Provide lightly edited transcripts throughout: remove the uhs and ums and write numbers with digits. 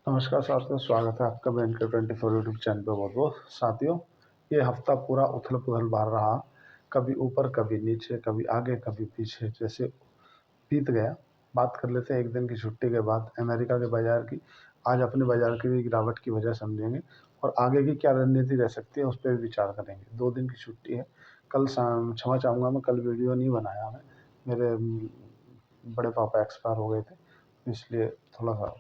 नमस्कार साथियों, स्वागत है आपका बैंक के 24 यूट्यूब चैनल पे। बहुत बहुत साथियों, ये हफ्ता पूरा उथल पुथल बार रहा। कभी ऊपर कभी नीचे, कभी आगे कभी पीछे, जैसे बीत गया। बात कर लेते हैं एक दिन की छुट्टी के बाद अमेरिका के बाजार की। आज अपने बाजार की भी गिरावट की वजह समझेंगे और आगे की क्या रणनीति रह सकती है उस पर भी विचार करेंगे। 2 दिन की छुट्टी है। कल शाम क्षमा चाहूँगा, मैं कल वीडियो नहीं बनाया। मैं मेरे बड़े पापा एक्सपायर हो गए थे, इसलिए थोड़ा सा।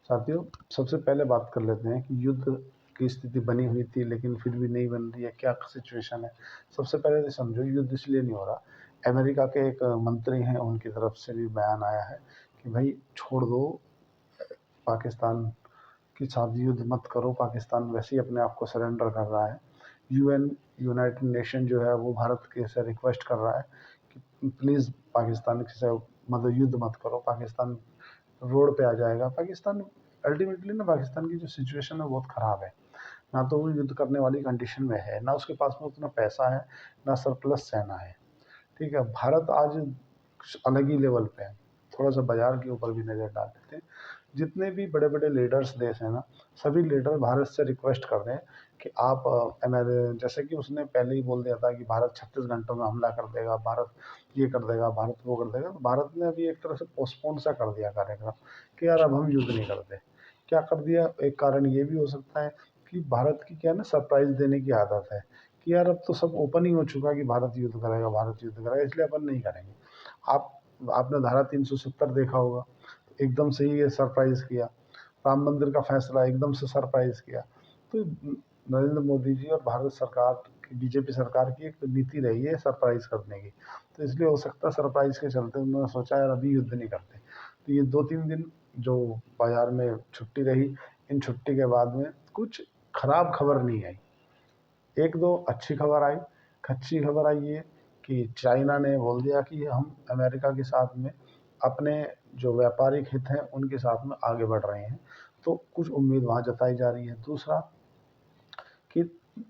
साथियों, सबसे पहले बात कर लेते हैं कि युद्ध की स्थिति बनी हुई थी लेकिन फिर भी नहीं बन रही है, क्या सिचुएशन है। सबसे पहले तो समझो, युद्ध इसलिए नहीं हो रहा। अमेरिका के एक मंत्री हैं, उनकी तरफ से भी बयान आया है कि भाई छोड़ दो, पाकिस्तान के साथ युद्ध मत करो। पाकिस्तान वैसे ही अपने आप को सरेंडर कर रहा है। यूएन, यूनाइटेड नेशन जो है वो भारत के से रिक्वेस्ट कर रहा है कि प्लीज़ पाकिस्तान के साथ मतलब युद्ध मत करो। पाकिस्तान रोड पे आ जाएगा। पाकिस्तान अल्टीमेटली ना, पाकिस्तान की जो सिचुएशन है बहुत ख़राब है। ना तो वो युद्ध करने वाली कंडीशन में है, ना उसके पास में उतना पैसा है, ना सरप्लस सेना है। ठीक है, भारत आज कुछ अलग ही लेवल पे है। थोड़ा सा बाजार के ऊपर भी नज़र डाल देते हैं। जितने भी बड़े बड़े लीडर्स देश हैं ना, सभी लीडर भारत से रिक्वेस्ट कर रहे हैं कि आप जैसे कि उसने पहले ही बोल दिया था कि भारत 36 घंटों में हमला कर देगा, भारत ये कर देगा, भारत वो कर देगा। तो भारत ने अभी एक तरह से पोस्टपोन सा कर दिया कार्यक्रम कि यार अब हम युद्ध नहीं करते। क्या कर दिया, एक कारण ये भी हो सकता है कि भारत की क्या है ना, सरप्राइज देने की आदत है कि यार अब तो सब ओपन ही हो चुका कि भारत युद्ध करेगा, भारत युद्ध करेगा, इसलिए अपन नहीं करेंगे। आप आपने धारा 370 देखा होगा, एकदम से ही ये सरप्राइज किया। राम मंदिर का फैसला एकदम से सरप्राइज किया। तो नरेंद्र मोदी जी और भारत सरकार की, बीजेपी सरकार की एक नीति रही है सरप्राइज करने की। तो इसलिए हो सकता है सरप्राइज के चलते उन्होंने सोचा यार अभी युद्ध नहीं करते। तो ये 2-3 दिन जो बाजार में छुट्टी रही, इन छुट्टी के बाद में कुछ खराब खबर नहीं आई। एक दो अच्छी खबर आई। अच्छी खबर आई ये कि चाइना ने बोल दिया कि हम अमेरिका के साथ में अपने जो व्यापारिक हित हैं उनके साथ में आगे बढ़ रहे हैं। तो कुछ उम्मीद वहाँ जताई जा रही है। दूसरा कि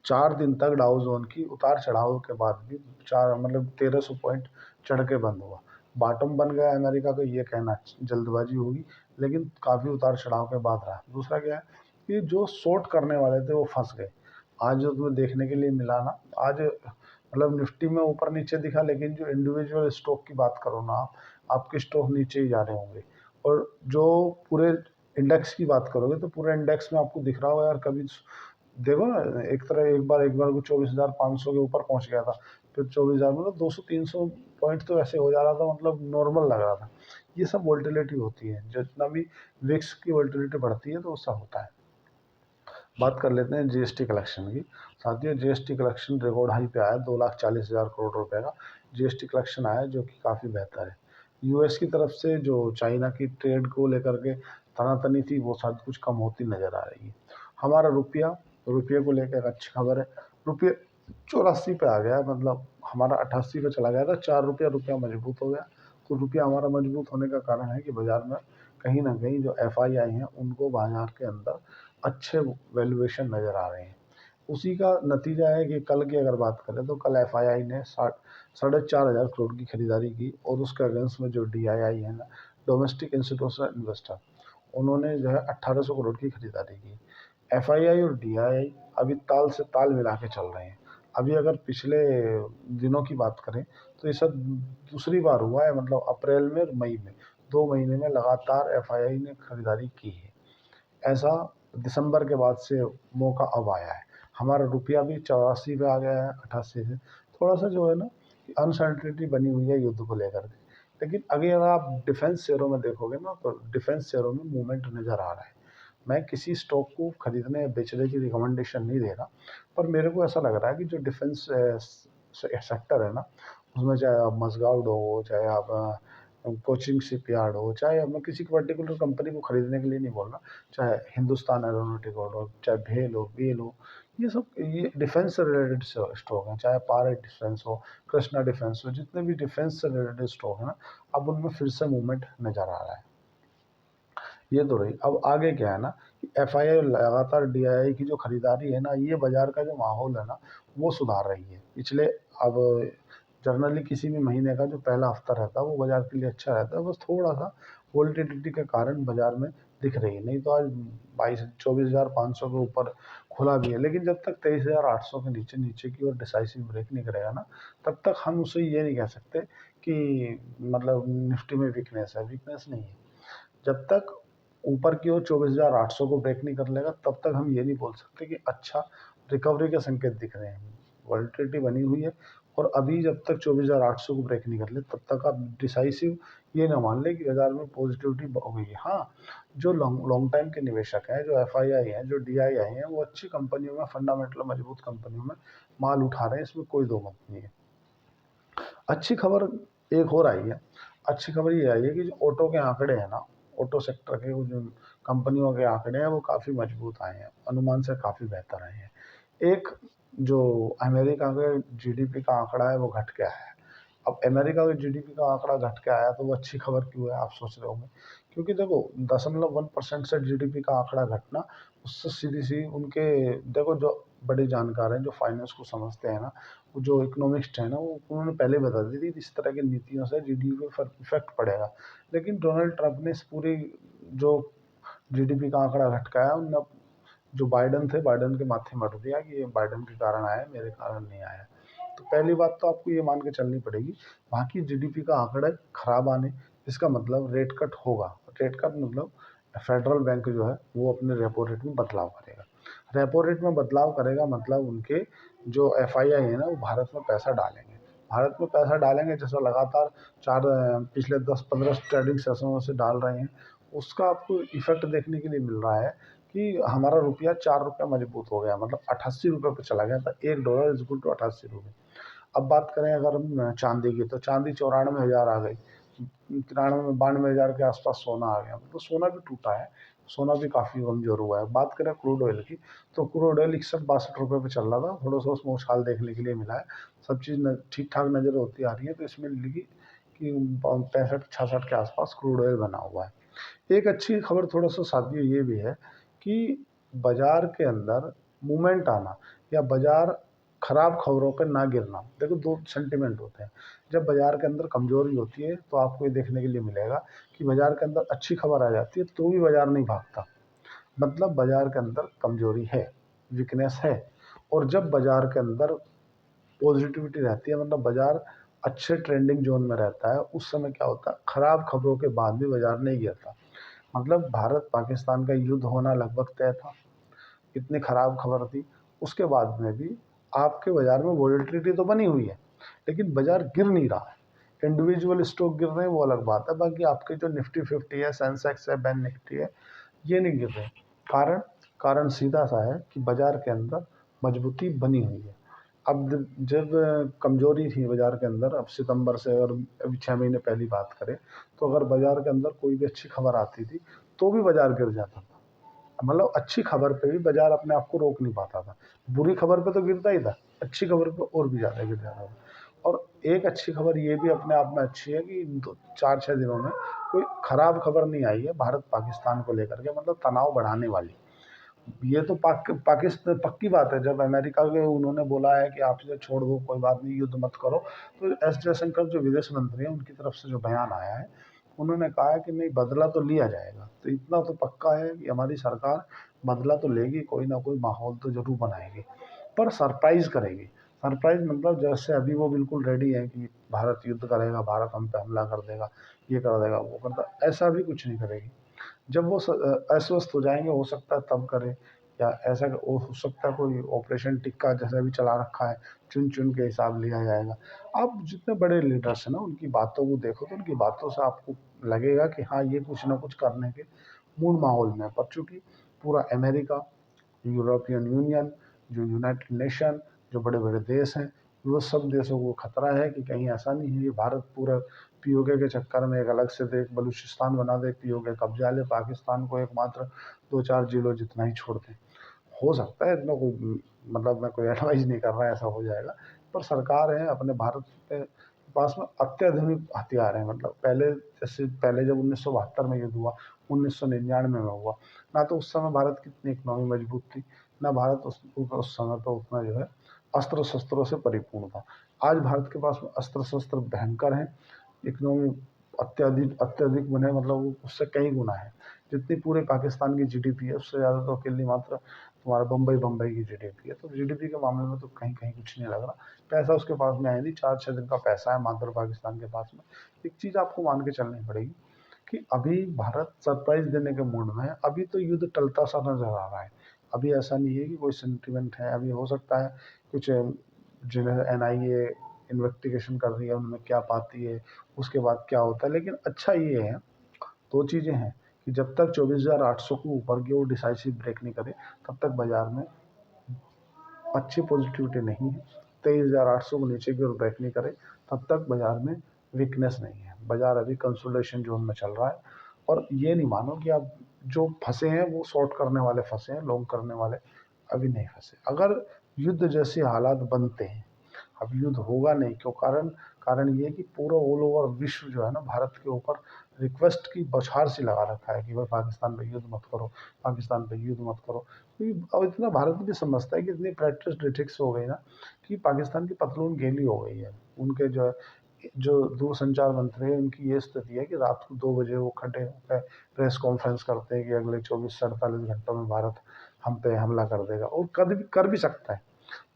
4 दिन तक डाउ जोन की उतार चढ़ाव के बाद भी, चार मतलब 1300 पॉइंट चढ़ के बंद हुआ। बॉटम बन गया अमेरिका का, ये कहना जल्दबाजी होगी, लेकिन काफ़ी उतार चढ़ाव के बाद रहा। दूसरा क्या है कि जो शॉर्ट करने वाले थे वो फंस गए। आज जो तुम्हें देखने के लिए मिला ना, आज मतलब निफ्टी में ऊपर नीचे दिखा, लेकिन जो इंडिविजुअल स्टॉक की बात करो ना, आपके स्टॉक नीचे ही जा रहे होंगे। और जो पूरे इंडेक्स की बात करोगे तो पूरे इंडेक्स में आपको दिख रहा होगा यार, कभी देखो ना, एक बार को 24,500 के ऊपर पहुंच गया था। फिर 24,000, मतलब 200-300 पॉइंट तो ऐसे हो जा रहा था, मतलब नॉर्मल लग रहा था। ये सब वोल्टिलिटी होती है, जितना भी विक्स की वोल्टिलिटी बढ़ती है तो उससा होता है। बात कर लेते हैं जीएसटी कलेक्शन की। साथियों, जीएसटी कलेक्शन रिकॉर्ड हाई पे आया, 2,40,000 करोड़ रुपए का जीएसटी कलेक्शन आया, जो कि काफ़ी बेहतर है। यूएस की तरफ से जो चाइना की ट्रेड को लेकर के तनातनी थी, वो सब कुछ कम होती नज़र आ रही है। हमारा रुपये को लेकर एक अच्छी खबर है। रुपये 84 पे आ गया, मतलब हमारा 88 पे चला गया था। 4 रुपया रुपया मजबूत हो गया। तो रुपया हमारा मजबूत होने का कारण है कि बाजार में कहीं ना कहीं जो एफआईआई हैं उनको बाजार के अंदर अच्छे वैल्यूएशन नज़र आ रहे हैं। उसी का नतीजा है कि कल की अगर बात करें तो कल एफआईआई ने 4,500 करोड़ की खरीदारी की, और उसके अगेंस्ट में जो डीआईआई है ना, डोमेस्टिक इंस्टीट्यूशनल इन्वेस्टर, उन्होंने जो है 1,800 करोड़ की खरीदारी की। एफआईआई और डीआईआई अभी ताल से ताल मिला के चल रहे हैं। अभी अगर पिछले दिनों की बात करें तो ये सब दूसरी बार हुआ है, मतलब अप्रैल में और मई में 2 महीने में लगातार एफआईआई ने खरीदारी की है। ऐसा दिसंबर के बाद से मौका अब आया है। हमारा रुपया भी 84 पे आ गया है 88 से। थोड़ा सा जो है ना कि अनसर्टिनिटी बनी हुई है युद्ध को लेकर के। लेकिन अगर आप डिफेंस शेयरों में देखोगे ना, तो डिफेंस शेयरों में मूवमेंट नज़र आ रहा है। मैं किसी स्टॉक को खरीदने या बेचने की रिकमेंडेशन नहीं दे रहा, पर मेरे को ऐसा लग रहा है कि जो डिफेंस सेक्टर है ना, उसमें चाहे आप मजगाउड हो, चाहे आप कोचिंग शिपयार्ड हो, चाहे मैं किसी पर्टिकुलर कंपनी को खरीदने के लिए नहीं बोल रहा, चाहे हिंदुस्तान एरोनॉटिकल हो, चाहे भेल हो, बीएल हो, ये सब ये डिफेंस से रिलेटेड स्टॉक हैं। चाहे पायरेट डिफेंस हो, कृष्णा डिफेंस हो, जितने भी डिफेंस से रिलेटेड स्टॉक है ना, अब उनमें फिर से मूवमेंट नज़र आ रहा है। ये तो रही। अब आगे क्या है ना कि एफआईआई लगातार डीआईआई की जो खरीदारी है ना, ये बाजार का जो माहौल है ना, वो सुधार रही है। पिछले अब जनरली किसी भी महीने का जो पहला हफ्ता रहता है वो बाजार के लिए अच्छा रहता है। बस थोड़ा सा वोलेटिलिटी के कारण बाजार में दिख रही है। नहीं तो आज 24,500 के ऊपर खुला भी है, लेकिन जब तक 23,800 के नीचे नीचे की ओर डिसाइसिव ब्रेक नहीं करेगा ना, तब तक हम उसे ये नहीं कह सकते कि मतलब निफ्टी में वीकनेस है। वीकनेस नहीं है। जब तक ऊपर की ओर 24,800 को ब्रेक नहीं कर लेगा, तब तक हम ये नहीं बोल सकते कि अच्छा रिकवरी के संकेत दिख रहे हैं। वॉलेटिलिटी बनी हुई है, और अभी जब तक 24,800 को ब्रेक नहीं कर ले, तब तक आप डिसाइसिव ये ना मान ले कि बाजार में पॉजिटिविटी हो गई है। हाँ, जो लॉन्ग लॉन्ग टाइम के निवेशक हैं, जो एफआईआई हैं, जो डीआईआई हैं, वो अच्छी कंपनियों में, फंडामेंटल मजबूत कंपनियों में माल उठा रहे हैं, इसमें कोई दो मत नहीं है। अच्छी खबर एक और आई है। अच्छी खबर ये आई है कि जो ऑटो के आंकड़े हैं ना, ऑटो सेक्टर के जो कंपनियों के आंकड़े हैं, वो काफ़ी मजबूत आए हैं, अनुमान से काफ़ी बेहतर आए हैं। एक जो अमेरिका के जीडीपी का आंकड़ा है वो घट के आया है। अब अमेरिका के जीडीपी का आंकड़ा घट के आया तो वो अच्छी खबर क्यों है, आप सोच रहे होंगे। क्योंकि देखो 0.1% से जीडीपी का आंकड़ा घटना, उससे सीधी सी उनके, देखो जो बड़े जानकार हैं, जो फाइनेंस को समझते हैं ना, वो जो इकोनॉमिस्ट है ना, वो उन्होंने पहले बता दी थी इस तरह की नीतियों से जीडीपी पर इफेक्ट पड़ेगा। लेकिन डोनाल्ड ट्रंप ने इस पूरी जो जीडीपी का आंकड़ा घटकाया, उनने जो बाइडन थे, बाइडन के माथे मर दिया कि ये बाइडन के कारण आया, मेरे कारण नहीं आया। तो पहली बात तो आपको ये मान के चलनी पड़ेगी, वहाँ की जीडीपी का आंकड़ा खराब आने, इसका मतलब रेट कट होगा। रेट कट मतलब फेडरल बैंक जो है वो अपने रेपो रेट में बदलाव करेगा। रेपो रेट में बदलाव करेगा मतलब उनके जो एफआईआई है ना, वो भारत में पैसा डालेंगे। भारत में पैसा डालेंगे, जैसा लगातार पिछले 10-15 ट्रेडिंग सेशनों से डाल रहे हैं, उसका आपको इफेक्ट देखने के लिए मिल रहा है कि हमारा रुपया 4 रुपये मजबूत हो गया, मतलब 88 रुपये पर चला गया था। $1 = 88 रुपये। अब बात करें अगर हम चांदी की, तो चांदी 94,000 आ गई। 92,000 के आसपास सोना आ गया, तो सोना भी टूटा है, सोना भी काफ़ी कमजोर हुआ है। बात करें क्रूड ऑयल की, तो क्रूड ऑयल 61-62 रुपये पे चल रहा था, थोड़ा सा उसमें उछाल देखने के लिए मिला है। सब चीज़ ठीक ठाक नज़र होती आ रही है, तो इसमें लगी कि 65-66 के आसपास क्रूड ऑयल बना हुआ है। एक अच्छी खबर थोड़ा सा साथियों ये भी है कि बाजार के अंदर मूवमेंट आना, या बाजार खराब खबरों पर ना गिरना। देखो दो सेंटिमेंट होते हैं। जब बाजार के अंदर कमजोरी होती है तो आपको ये देखने के लिए मिलेगा कि बाजार के अंदर अच्छी खबर आ जाती है तो भी बाजार नहीं भागता, मतलब बाजार के अंदर कमजोरी है, वीकनेस है। और जब बाजार के अंदर पॉजिटिविटी रहती है, मतलब बाजार अच्छे ट्रेंडिंग जोन में रहता है, उस समय क्या होता है, खराब खबरों के बाद भी बाजार नहीं गिरता। मतलब भारत पाकिस्तान का युद्ध होना लगभग तय था, इतनी खराब खबर थी, उसके बाद में भी आपके बाजार में वोलेटिलिटी तो बनी हुई है, लेकिन बाजार गिर नहीं रहा है। इंडिविजुअल स्टॉक गिर रहे हैं वो अलग बात है, बाकी आपके जो निफ्टी 50 है, सेंसेक्स है, बैंक निफ्टी है, ये नहीं गिर रहे। कारण कारण सीधा सा है कि बाजार के अंदर मजबूती बनी हुई है। अब जब कमजोरी थी बाजार के अंदर, अब सितंबर से, और अभी 6 महीने पहली बात करें, तो अगर बाजार के अंदर कोई भी अच्छी खबर आती थी तो भी बाजार गिर जाता था। मतलब अच्छी खबर पे भी बाजार अपने आप को रोक नहीं पाता था, बुरी खबर पे तो गिरता ही था, अच्छी खबर पे और भी ज़्यादा गिर जाता था। और एक अच्छी खबर ये भी अपने आप में अच्छी है कि 4-6 दिनों में कोई खराब खबर नहीं आई है भारत पाकिस्तान को लेकर के, मतलब तनाव बढ़ाने वाली। ये तो पाकिस्तान पक्की बात है, जब अमेरिका के उन्होंने बोला है कि आप इसे छोड़ दो, कोई बात नहीं, युद्ध मत करो, तो एस जयशंकर जो विदेश मंत्री हैं, उनकी तरफ से जो बयान आया है, उन्होंने कहा है कि नहीं, बदला तो लिया जाएगा। तो इतना तो पक्का है कि हमारी सरकार बदला तो लेगी, कोई ना कोई माहौल तो जरूर बनाएगी, पर सरप्राइज करेगी। सरप्राइज मतलब जैसे अभी वो बिल्कुल रेडी है कि भारत युद्ध करेगा, भारत हम पे हमला कर देगा, ये कर देगा, वो कर देगा, ऐसा भी कुछ नहीं करेगी। जब वो अस्वस्थ हो जाएंगे, हो सकता है तब करें, या ऐसा हो सकता है कोई ऑपरेशन टिक्का जैसा भी चला रखा है, चुन चुन के हिसाब लिया जाएगा। आप जितने बड़े लीडर्स हैं ना, उनकी बातों को देखो तो उनकी बातों से आपको लगेगा कि हाँ, ये कुछ ना कुछ करने के मूड माहौल में है। पर चूंकि पूरा अमेरिका, यूरोपियन यूनियन, जो यूनाइटेड नेशन, जो बड़े बड़े देश हैं, वो सब देशों को खतरा है कि कहीं ऐसा नहीं है कि भारत पूरा पीओके के चक्कर में एक अलग से देश बलूचिस्तान बना दे, पीओके कब्जा ले, पाकिस्तान को एकमात्र 2-4 जिलों जितना ही छोड़ दें। हो सकता है, इतना कोई मतलब मैं कोई एडवाइस नहीं कर रहा ऐसा हो जाएगा, पर सरकार है अपने भारत के पास में अत्याधुनिक हथियार हैं। मतलब पहले, जैसे पहले जब 1972 में युद्ध हुआ, 1999 में हुआ, ना तो उस समय भारत की इतनी इकोनॉमी मजबूत थी, ना भारत उस समय पर उतना जो है अस्त्र शस्त्रों से परिपूर्ण था। आज भारत के पास अस्त्र शस्त्र भयंकर हैं, इकोनॉमी अत्यधिक अत्यधिक बने, मतलब वो उससे कई गुना है। जितनी पूरे पाकिस्तान की जीडीपी है उससे ज़्यादा तो अकेली मात्र तुम्हारा बम्बई की जीडीपी है। तो जीडीपी के मामले में तो कहीं कहीं कुछ नहीं लग रहा। पैसा उसके पास में है नहीं, 4-6 दिन का पैसा है मात्र पाकिस्तान के पास में। एक चीज़ आपको मान के चलनी पड़ेगी कि अभी भारत सरप्राइज देने के मूड में है। अभी तो युद्ध टलता सा नजर आ रहा है। अभी ऐसा नहीं है कि कोई सेंटिमेंट है। अभी हो सकता है कुछ जिन्हें एनआईए इन्वेस्टिगेशन कर रही है उनमें क्या पाती है, उसके बाद क्या होता है। लेकिन अच्छा ये है, दो चीज़ें हैं कि जब तक 24,800 को ऊपर की ओर डिसाइसिव ब्रेक नहीं करे तब तक बाजार में अच्छी पॉजिटिविटी नहीं है। 23,800 को नीचे की ओर ब्रेक नहीं करे तब तक बाजार में वीकनेस नहीं है। बाजार अभी कंसोलिडेशन जोन में चल रहा है। और ये नहीं मानो कि आप जो फंसे हैं वो शॉर्ट करने वाले फंसे हैं, लॉन्ग करने वाले अभी नहीं फंसे। अगर युद्ध जैसे हालात बनते हैं, अब युद्ध होगा नहीं, क्यों? कारण कारण ये कि पूरा ऑल ओवर विश्व जो है ना भारत के ऊपर रिक्वेस्ट की बौछार सी लगा रखा है कि भाई पाकिस्तान पे युद्ध मत करो, पाकिस्तान पे युद्ध मत करो। अब इतना भारत भी समझता है कि इतनी प्रैक्टिस डिटिक्स हो गई ना कि पाकिस्तान की पतलून गीली हो गई है। उनके जो दूरसंचार मंत्री है उनकी ये स्थिति है कि रात को 2 बजे वो खड़े होकर प्रेस कॉन्फ्रेंस करते हैं कि अगले 24 से 48 घंटों में भारत हम पे हमला कर देगा, और कर भी सकता है।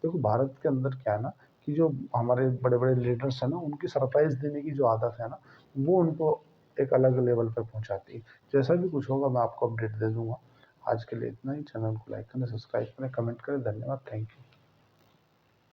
देखो भारत के अंदर क्या है ना कि जो हमारे बड़े बड़े लीडर्स हैं ना उनकी सरप्राइज देने की जो आदत है ना वो उनको एक अलग लेवल पे पहुंचाती है। जैसा भी कुछ होगा मैं आपको अपडेट दे दूंगा। आज के लिए इतना ही। चैनल को लाइक करें, सब्सक्राइब करें, कमेंट करें। धन्यवाद, थैंक यू।